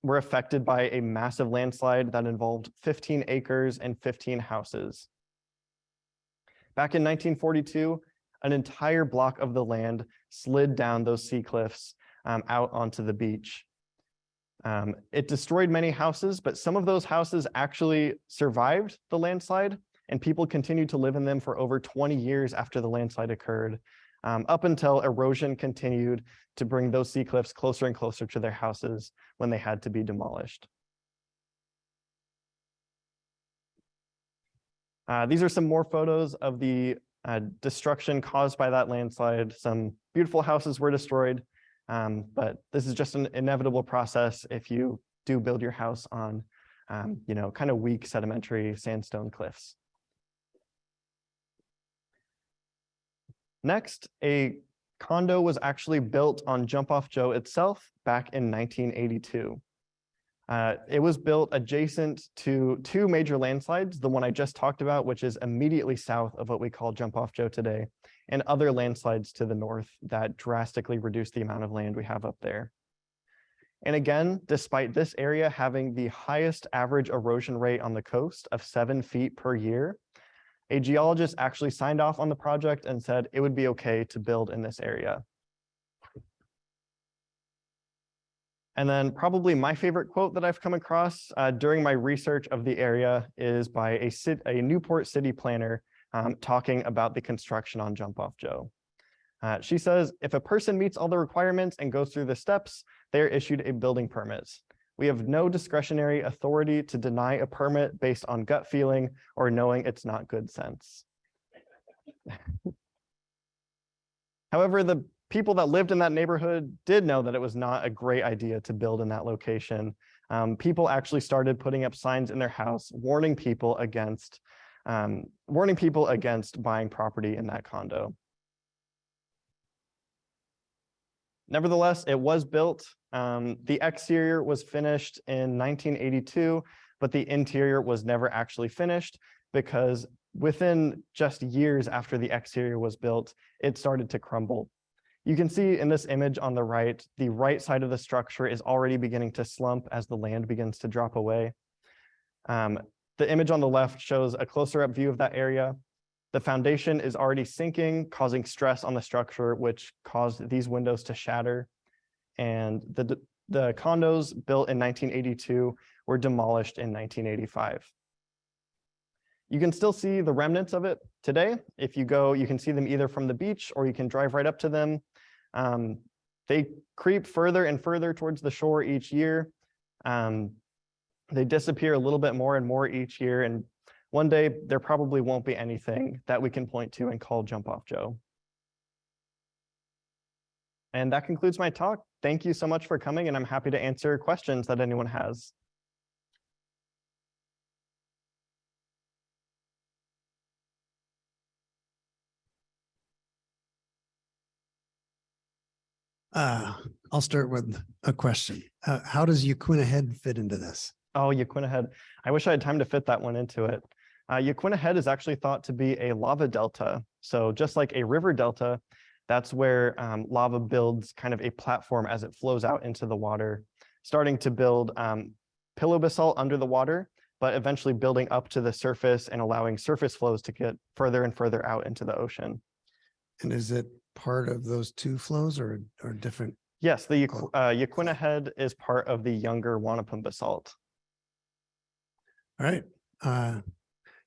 affected by a massive landslide that involved 15 acres and 15 houses. Back in 1942, an entire block of the land slid down those sea cliffs out onto the beach. It destroyed many houses, but some of those houses actually survived the landslide, and people continued to live in them for over 20 years after the landslide occurred, up until erosion continued to bring those sea cliffs closer and closer to their houses when they had to be demolished. These are some more photos of the destruction caused by that landslide. Some beautiful houses were destroyed, but this is just an inevitable process if you do build your house on, kind of weak sedimentary sandstone cliffs. Next, a condo was actually built on Jump Off Joe itself back in 1982. It was built adjacent to two major landslides, the one I just talked about, which is immediately south of what we call Jump Off Joe today, and other landslides to the north that drastically reduced the amount of land we have up there. And again, despite this area having the highest average erosion rate on the coast of 7 feet per year, a geologist actually signed off on the project and said it would be okay to build in this area. And then probably my favorite quote that I've come across during my research of the area is by a Newport city planner talking about the construction on Jump Off Joe. She says, if a person meets all the requirements and goes through the steps, they are issued a building permit. We have no discretionary authority to deny a permit based on gut feeling or knowing it's not good sense. However, the people that lived in that neighborhood did know that it was not a great idea to build in that location. People actually started putting up signs in their house warning people against buying property in that condo. Nevertheless, it was built. The exterior was finished in 1982, but the interior was never actually finished because within just years after the exterior was built, it started to crumble. You can see in this image on the right side of the structure is already beginning to slump as the land begins to drop away. The image on the left shows a closer up view of that area. The foundation is already sinking, causing stress on the structure, which caused these windows to shatter. And the condos built in 1982 were demolished in 1985. You can still see the remnants of it today. If you go, you can see them either from the beach or you can drive right up to them. They creep further and further towards the shore each year. They disappear a little bit more and more each year. And one day there probably won't be anything that we can point to and call Jump Off Joe. And that concludes my talk. Thank you so much for coming, and I'm happy to answer questions that anyone has. I'll start with a question. How does Yaquina Head fit into this? Oh, Yaquina Head. I wish I had time to fit that one into it. Yaquina Head is actually thought to be a lava delta. So just like a river delta, That's where lava builds kind of a platform as it flows out into the water, starting to build pillow basalt under the water, but eventually building up to the surface and allowing surface flows to get further and further out into the ocean. And is it part of those two flows or different? Yes, the Yaquina Head is part of the younger Wanapum basalt. All right.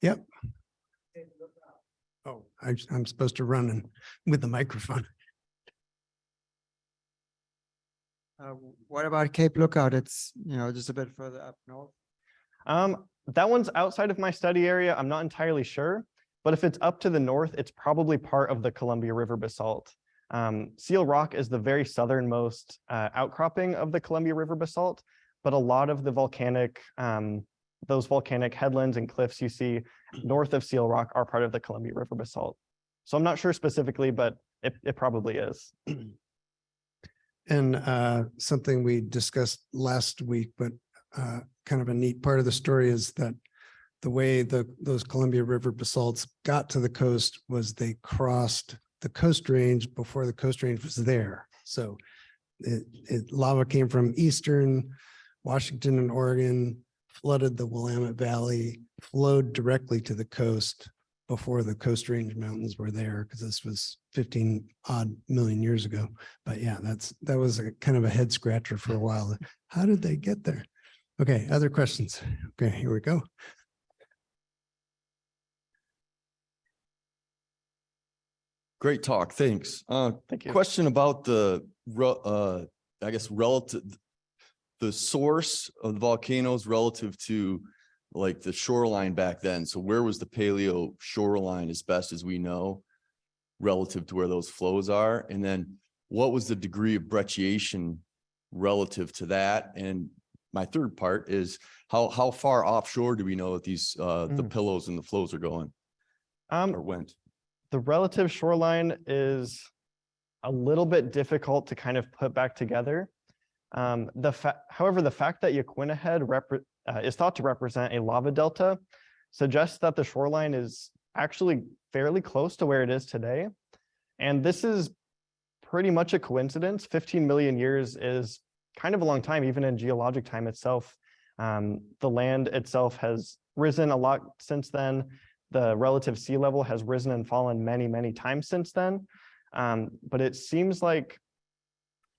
Yep. Oh, I'm supposed to run with the microphone. What about Cape Lookout? It's, just a bit further up north. That one's outside of my study area. I'm not entirely sure, but if it's up to the north, it's probably part of the Columbia River basalt. Seal Rock is the very southernmost outcropping of the Columbia River basalt, but a lot of the those volcanic headlands and cliffs you see north of Seal Rock are part of the Columbia River basalt. So I'm not sure specifically, but it probably is. And something we discussed last week, but kind of a neat part of the story is that the way those Columbia River basalts got to the coast was they crossed the Coast Range before the Coast Range was there. So lava came from eastern Washington and Oregon, flooded the Willamette Valley, flowed directly to the coast before the Coast Range Mountains were there, because this was 15 odd million years ago. But yeah, that was a kind of a head scratcher for a while. How did they get there? Okay, other questions? Okay, here we go. Great talk, thanks. Thank you. Question about the, I guess, relative, the source of the volcanoes relative to like the shoreline back then. So where was the paleo shoreline, as best as we know, relative to where those flows are? And then what was the degree of brecciation relative to that? And my third part is how far offshore do we know that these the pillows and the flows are going or went? The relative shoreline is a little bit difficult to kind of put back together. However, the fact that Yaquina Head is thought to represent a lava delta suggests that the shoreline is actually fairly close to where it is today. And this is pretty much a coincidence. 15 million years is kind of a long time, even in geologic time itself. The land itself has risen a lot since then. The relative sea level has risen and fallen many, many times since then. But it seems like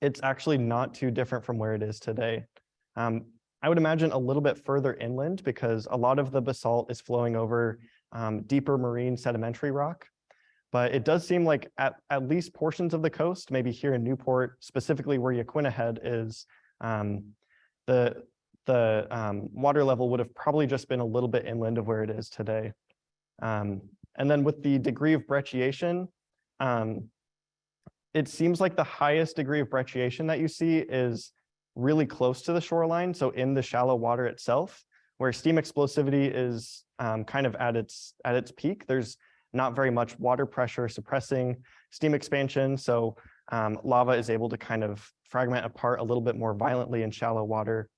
it's actually not too different from where it is today. I would imagine a little bit further inland, because a lot of the basalt is flowing over deeper marine sedimentary rock. But it does seem like at least portions of the coast, maybe here in Newport, specifically where Yaquina Head is, the water level would have probably just been a little bit inland of where it is today. And then with the degree of brecciation, it seems like the highest degree of brecciation that you see is really close to the shoreline, so in the shallow water itself, where steam explosivity is kind of at its peak. There's not very much water pressure suppressing steam expansion, so lava is able to kind of fragment apart a little bit more violently in shallow water.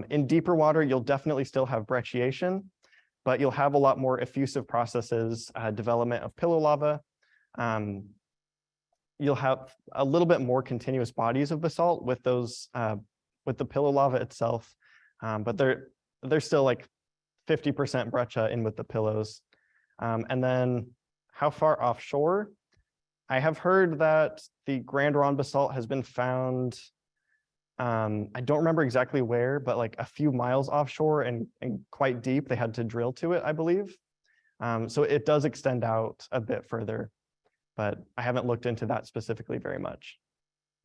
In deeper water, you'll definitely still have brecciation, but you'll have a lot more effusive processes, development of pillow lava. You'll have a little bit more continuous bodies of basalt with those, with the pillow lava itself, but they're still like 50% breccia in with the pillows. And then how far offshore? I have heard that the Grand Ronde basalt has been found, I don't remember exactly where, but like a few miles offshore and quite deep. They had to drill to it, I believe. So it does extend out a bit further, but I haven't looked into that specifically very much.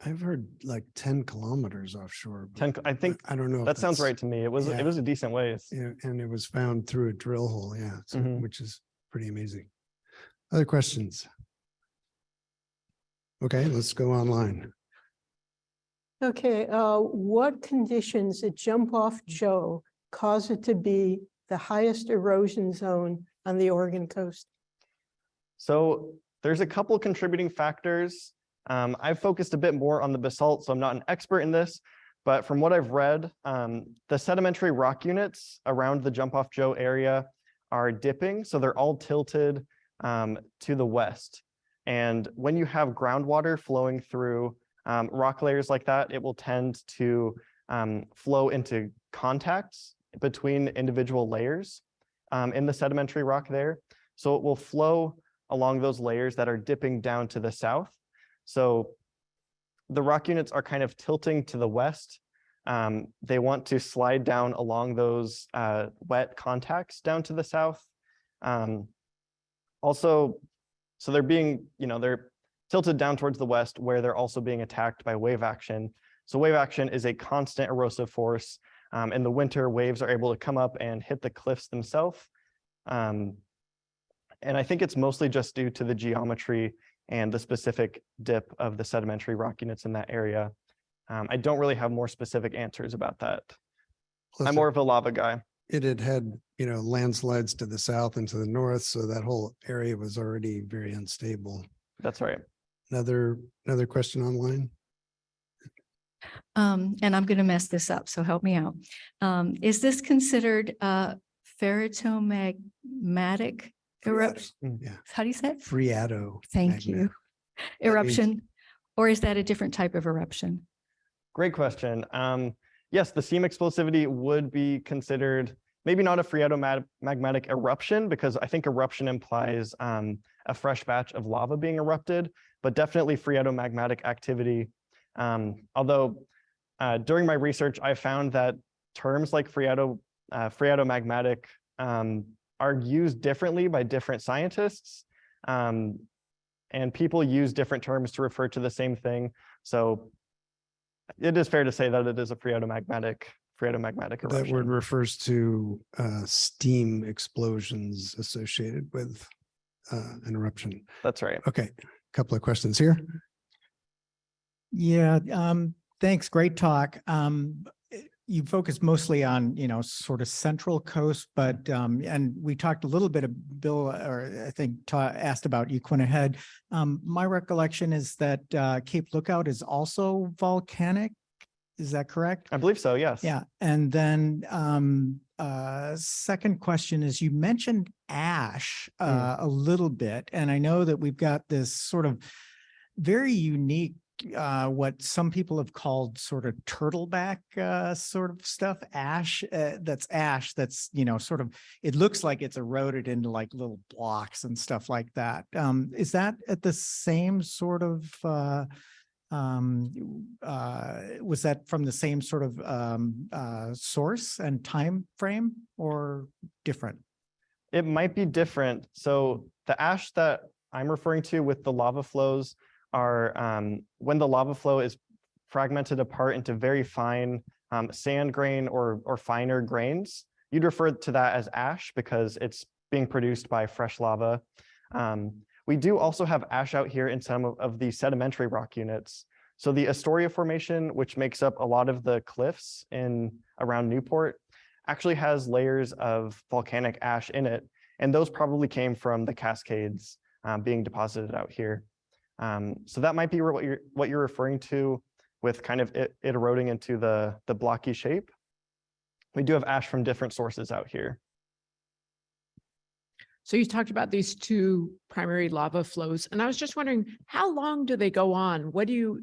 I've heard like 10 kilometers offshore. 10, I think I don't know. If that sounds that's- right to me. It was a decent ways. Yeah, and it was found through a drill hole. Yeah, so, Mhm. which is pretty amazing. Other questions? Okay, let's go online. Okay, what conditions at Jump Off Joe cause it to be the highest erosion zone on the Oregon coast? So there's a couple contributing factors. I've focused a bit more on the basalt, so I'm not an expert in this, but from what I've read, the sedimentary rock units around the Jump Off Joe area are dipping, so they're all tilted to the west. And when you have groundwater flowing through rock layers like that, it will tend to flow into contacts between individual layers in the sedimentary rock there. So it will flow along those layers that are dipping down to the south. So the rock units are kind of tilting to the west. They want to slide down along those wet contacts down to the south. Also, so they're being, they're tilted down towards the west where they're also being attacked by wave action. So wave action is a constant erosive force. In the winter, waves are able to come up and hit the cliffs themselves. And I think it's mostly just due to the geometry and the specific dip of the sedimentary rock units in that area. I don't really have more specific answers about that. Plus I'm more of a lava guy. It had, landslides to the south and to the north, so that whole area was already very unstable. That's right. Another question online? And I'm going to mess this up, so help me out. Is this considered ferritomagmatic eruption? Yeah, How do you say it? Phreato. Thank you. Eruption, or is that a different type of eruption? Great question. Yes, the seam explosivity would be considered maybe not a phreatomagmatic eruption, because I think eruption implies a fresh batch of lava being erupted, but definitely phreatomagmatic activity. Although during my research, I found that terms like phreatomagmatic are used differently by different scientists, and people use different terms to refer to the same thing. So it is fair to say that it is a phreatomagmatic eruption. That word refers to steam explosions associated with an eruption. That's right. Okay, couple of questions here. Yeah, thanks. Great talk. You focused mostly on, sort of central coast, but, and we talked a little bit of Bill, or I think asked about Yaquina Head. My recollection is that Cape Lookout is also volcanic. Is that correct? I believe so, yes. Yeah. And then second question is, you mentioned ash a little bit, and I know that we've got this sort of very unique what some people have called sort of turtleback sort of stuff, ash, that's, sort of, it looks like it's eroded into like little blocks and stuff like that. Is that at the same sort of, was that from the same sort of source and time frame, or different? It might be different. So the ash that I'm referring to with the lava flows are when the lava flow is fragmented apart into very fine sand grain or finer grains. You'd refer to that as ash because it's being produced by fresh lava. We do also have ash out here in some of the sedimentary rock units. So the Astoria Formation, which makes up a lot of the cliffs around Newport, actually has layers of volcanic ash in it. And those probably came from the Cascades being deposited out here. So that might be what you're referring to with kind of it eroding into the blocky shape. We do have ash from different sources out here. So you talked about these two primary lava flows, and I was just wondering, how long do they go on?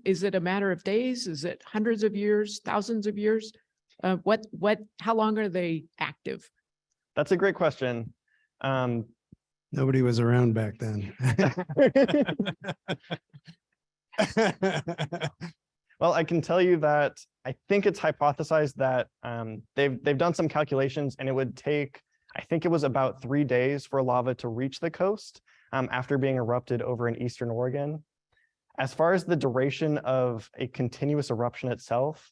Is it a matter of days? Is it hundreds of years, thousands of years? How long are they active? That's a great question. Nobody was around back then. Well, I can tell you that I think it's hypothesized that they've done some calculations, and it would take, I think it was about 3 days for lava to reach the coast after being erupted over in Eastern Oregon. As far as the duration of a continuous eruption itself,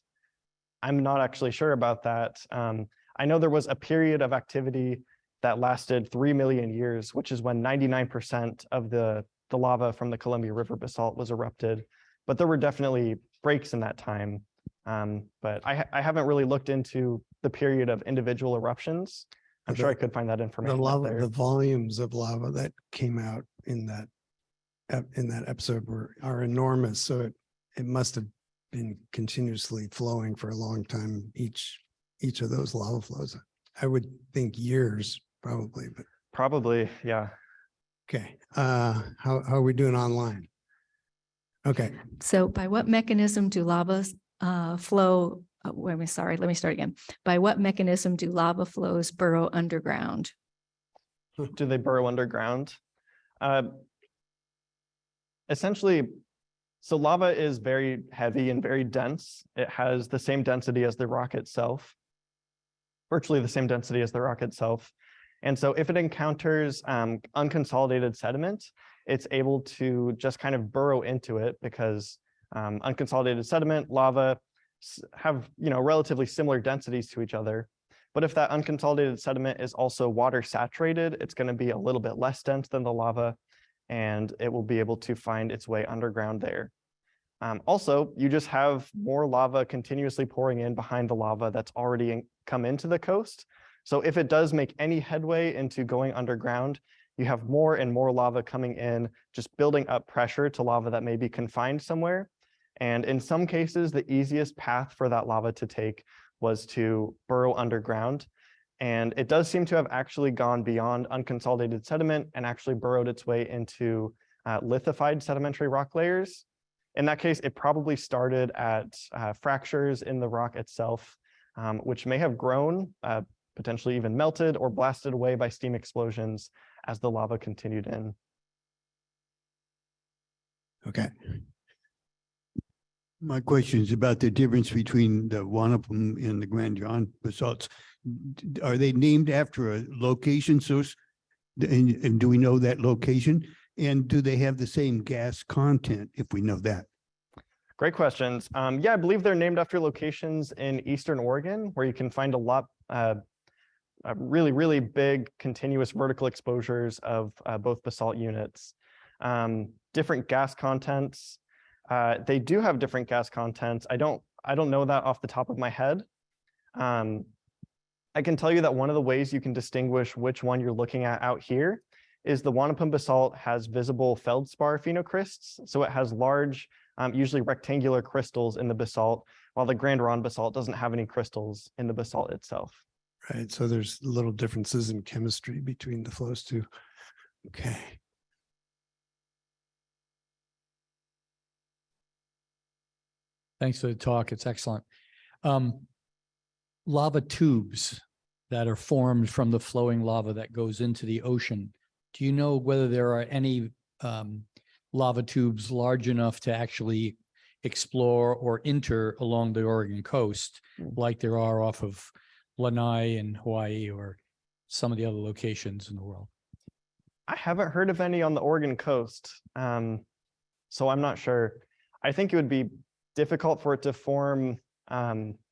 I'm not actually sure about that. I know there was a period of activity that lasted 3 million years, which is when 99% of the lava from the Columbia River basalt was erupted. But there were definitely breaks in that time. But I haven't really looked into the period of individual eruptions. I'm sure I could find that information. The volumes of lava that came out in that episode are enormous. So it must have been continuously flowing for a long time, each of those lava flows. I would think years, probably, but Probably, yeah. Okay, how are we doing online? Okay, So by what mechanism do lavas flow? Wait a minute, sorry, let me start again. By what mechanism do lava flows burrow underground? Do they burrow underground? Essentially, so lava is very heavy and very dense. It has the same density as the rock itself, virtually the same density as the rock itself. And so if it encounters unconsolidated sediment, it's able to just kind of burrow into it because unconsolidated sediment, lava have, relatively similar densities to each other. But if that unconsolidated sediment is also water saturated, it's going to be a little bit less dense than the lava, and it will be able to find its way underground there. Also, you just have more lava continuously pouring in behind the lava that's already come into the coast. So if it does make any headway into going underground, you have more and more lava coming in, just building up pressure to lava that may be confined somewhere. And in some cases, the easiest path for that lava to take was to burrow underground. And it does seem to have actually gone beyond unconsolidated sediment and actually burrowed its way into lithified sedimentary rock layers. In that case, it probably started at fractures in the rock itself, which may have grown, potentially even melted or blasted away by steam explosions as the lava continued in. okay. My question is about the difference between the Wanapum and the Grand John basalts. Are they named after a location source? And do we know that location? And do they have the same gas content, if we know that? Great questions. Yeah, I believe they're named after locations in Eastern Oregon, where you can find a lot, really, really big continuous vertical exposures of both basalt units. Different gas contents. They do have different gas contents. I don't know that off the top of my head. I can tell you that one of the ways you can distinguish which one you're looking at out here is the Wanapum basalt has visible feldspar phenocrysts. So it has large, usually rectangular crystals in the basalt, while the Grand Ronde basalt doesn't have any crystals in the basalt itself. Right, so there's little differences in chemistry between the flows too. Okay. Thanks for the talk. It's excellent. Lava tubes that are formed from the flowing lava that goes into the ocean. Do you know whether there are any lava tubes large enough to actually explore or enter along the Oregon coast, like there are off of Lanai in Hawaii or some of the other locations in the world? I haven't heard of any on the Oregon coast, so I'm not sure. I think it would be difficult for it to form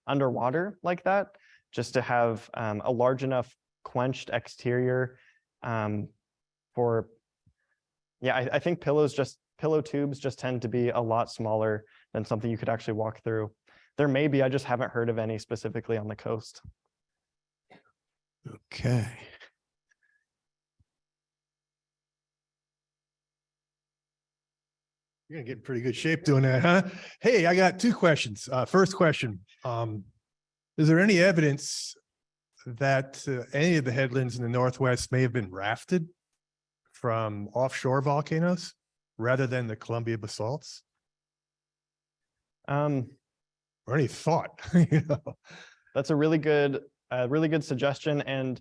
underwater like that, just to have a large enough quenched exterior for, yeah, I think pillow tubes just tend to be a lot smaller than something you could actually walk through. There may be, I just haven't heard of any specifically on the coast. Okay. You're gonna get in pretty good shape doing that, huh? Hey, I got two questions. First question, is there any evidence that any of the headlands in the Northwest may have been rafted from offshore volcanoes rather than the Columbia basalts? Or any thought? That's a really good suggestion, and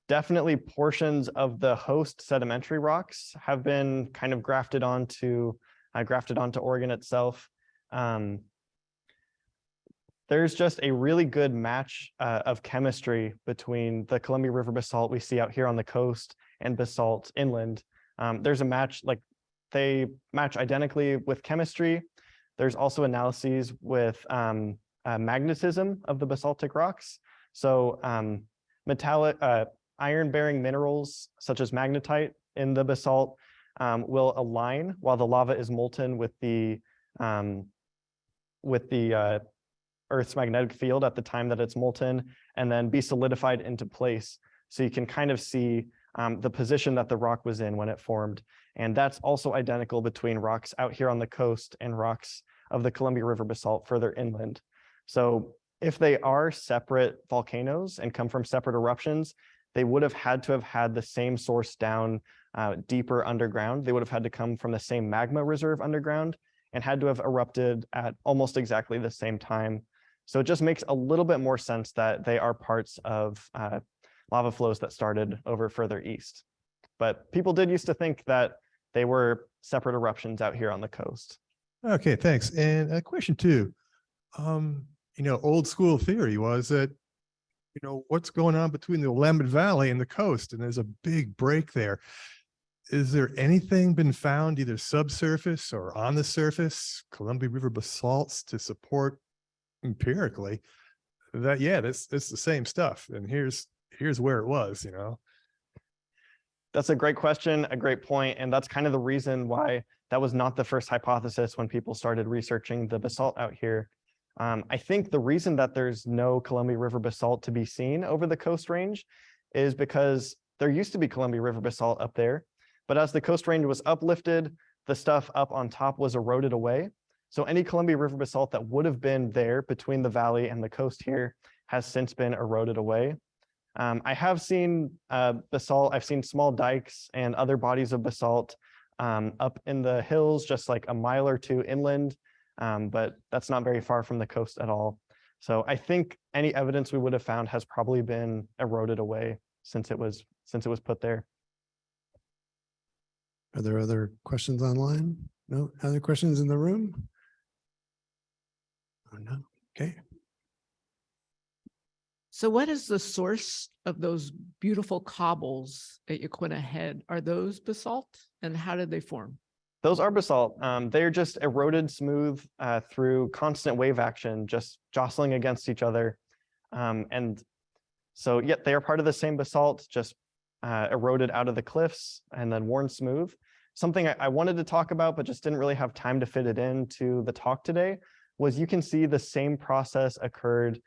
definitely portions of the host sedimentary rocks have been kind of grafted onto Oregon itself. There's just a really good match of chemistry between the Columbia River basalt we see out here on the coast and basalt inland. There's a match, like they match identically with chemistry. There's also analyses with magnetism of the basaltic rocks. So metallic, iron-bearing minerals such as magnetite in the basalt will align while the lava is molten with the Earth's magnetic field at the time that it's molten, and then be solidified into place. So you can kind of see the position that the rock was in when it formed. And that's also identical between rocks out here on the coast and rocks of the Columbia River basalt further inland. So if they are separate volcanoes and come from separate eruptions, they would have had to have had the same source down deeper underground. They would have had to come from the same magma reserve underground and had to have erupted at almost exactly the same time. So it just makes a little bit more sense that they are parts of lava flows that started over further east. But people did used to think that they were separate eruptions out here on the coast. Okay, thanks. And a question too. Old school theory was that, what's going on between the Willamette Valley and the coast, and there's a big break there. Is there anything been found either subsurface or on the surface, Columbia River basalts, to support empirically that, yeah, it's the same stuff, and here's where it was, That's a great question, a great point, and that's kind of the reason why that was not the first hypothesis when people started researching the basalt out here. I think the reason that there's no Columbia River basalt to be seen over the Coast Range is because there used to be Columbia River basalt up there, but as the Coast Range was uplifted, the stuff up on top was eroded away. So any Columbia River basalt that would have been there between the valley and the coast here has since been eroded away. I have seen basalt, I've seen small dikes and other bodies of basalt up in the hills, just like a mile or two inland, but that's not very far from the coast at all. So I think any evidence we would have found has probably been eroded away since it was put there. Are there other questions online? No, other questions in the room? Oh, no. Okay. So what is the source of those beautiful cobbles at Yaquina Head? Are those basalt, and how did they form? Those are basalt. They're just eroded smooth through constant wave action, just jostling against each other. And so, yet they are part of the same basalt, just eroded out of the cliffs and then worn smooth. Something I wanted to talk about, but just didn't really have time to fit it into the talk today, was you can see the same process occurred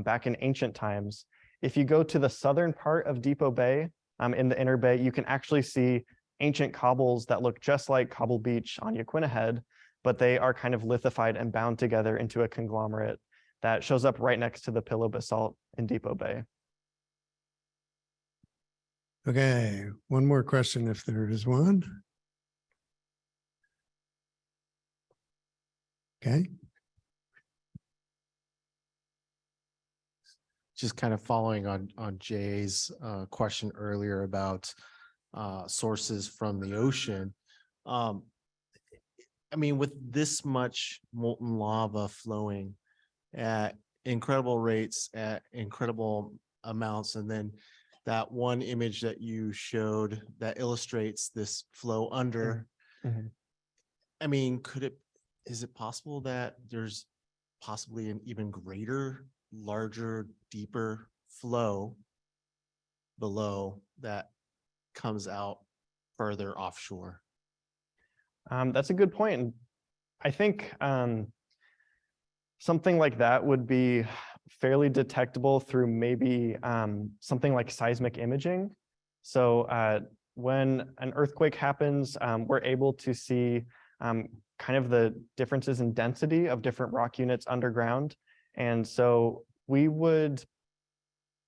back in ancient times. If you go to the southern part of Depoe Bay, in the inner bay, you can actually see ancient cobbles that look just like Cobble Beach on Yaquina Head, but they are kind of lithified and bound together into a conglomerate that shows up right next to the pillow basalt in Depoe Bay. Okay, one more question if there is one. Okay. Just kind of following on Jay's question earlier about sources from the ocean. I mean, with this much molten lava flowing at incredible rates, at incredible amounts, and then that one image that you showed that illustrates this flow under, I mean, is it possible that there's possibly an even greater, larger, deeper flow below that comes out further offshore? That's a good point. And I think something like that would be fairly detectable through maybe something like seismic imaging. So when an earthquake happens, we're able to see kind of the differences in density of different rock units underground. And so we would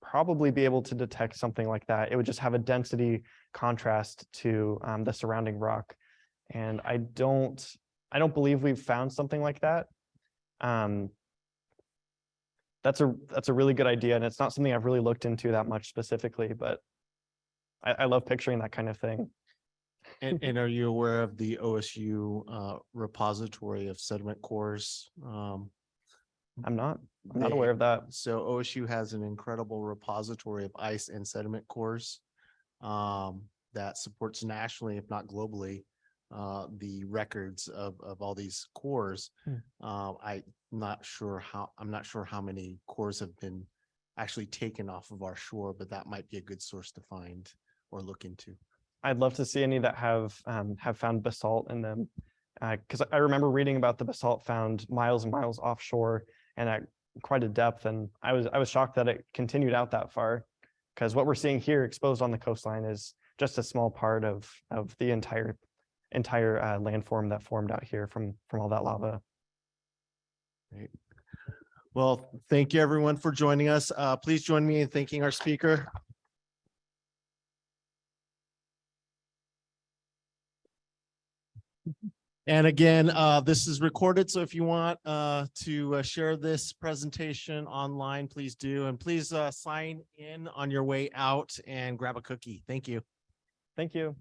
probably be able to detect something like that. It would just have a density contrast to the surrounding rock. And I don't believe we've found something like that. That's a really good idea, and it's not something I've really looked into that much specifically, but I love picturing that kind of thing. And are you aware of the OSU repository of sediment cores? I'm not aware of that. So OSU has an incredible repository of ice and sediment cores that supports nationally, if not globally, the records of all these cores. I'm not sure how many cores have been actually taken off of our shore, but that might be a good source to find or look into. I'd love to see any that have found basalt in them, because I remember reading about the basalt found miles and miles offshore and at quite a depth, and I was shocked that it continued out that far, because what we're seeing here exposed on the coastline is just a small part of the entire landform that formed out here from all that lava. Great. Well, thank you everyone for joining us. Please join me in thanking our speaker. And again, this is recorded, so if you want to share this presentation online, please do. And please sign in on your way out and grab a cookie. Thank you. Thank you.